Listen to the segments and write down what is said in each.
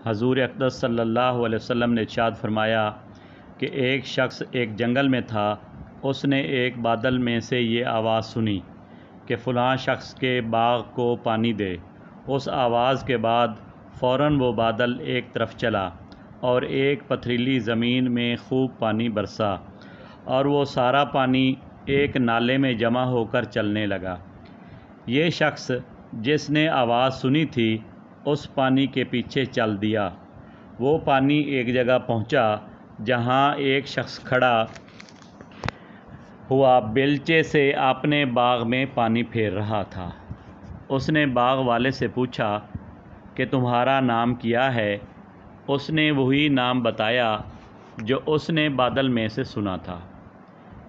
حضور اقدس صلی اللہ علیہ وسلم نے ارشاد فرمایا کہ ایک شخص ایک جنگل میں تھا۔ اس نے ایک بادل میں سے یہ آواز سنی کہ فلاں شخص کے باغ کو پانی دے۔ اس آواز کے بعد فوراً وہ بادل ایک طرف چلا اور ایک پتھریلی زمین میں خوب پانی برسا اور وہ سارا پانی ایک نالے میں جمع ہو کر چلنے لگا۔ یہ شخص جس نے آواز سنی تھی اس پانی کے پیچھے چل دیا۔ وہ پانی ایک جگہ پہنچا جہاں ایک شخص کھڑا ہوا بیلچے سے اپنے باغ میں پانی پھیر رہا تھا۔ اس نے باغ والے سے پوچھا کہ تمہارا نام کیا ہے؟ اس نے وہی نام بتایا جو اس نے بادل میں سے سنا تھا۔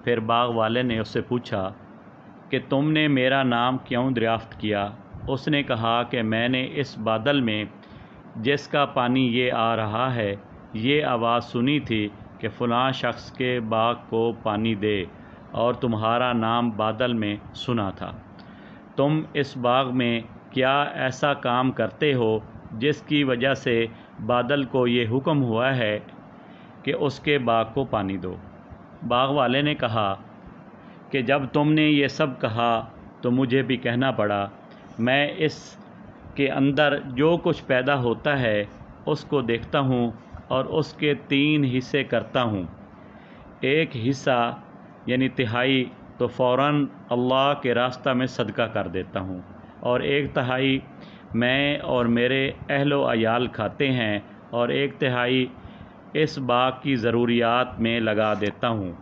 پھر باغ والے نے اس سے پوچھا کہ تم نے میرا نام کیوں دریافت کیا؟ اس نے کہا کہ میں نے اس بادل میں جس کا پانی یہ آ رہا ہے یہ آواز سنی تھی کہ فلاں شخص کے باغ کو پانی دے اور تمہارا نام بادل میں سنا تھا۔ تم اس باغ میں کیا ایسا کام کرتے ہو جس کی وجہ سے بادل کو یہ حکم ہوا ہے کہ اس کے باغ کو پانی دو؟ باغ والے نے کہا کہ جب تم نے یہ سب کہا تو مجھے بھی کہنا پڑا۔ میں اس کے اندر جو کچھ پیدا ہوتا ہے اس کو دیکھتا ہوں اور اس کے 3 حصے کرتا ہوں۔ ایک حصہ یعنی تہائی تو فوراً اللہ کے راستہ میں صدقہ کر دیتا ہوں، اور 1/3 میں اور میرے اہل و عیال کھاتے ہیں، اور 1/3 اس باغ کی ضروریات میں لگا دیتا ہوں۔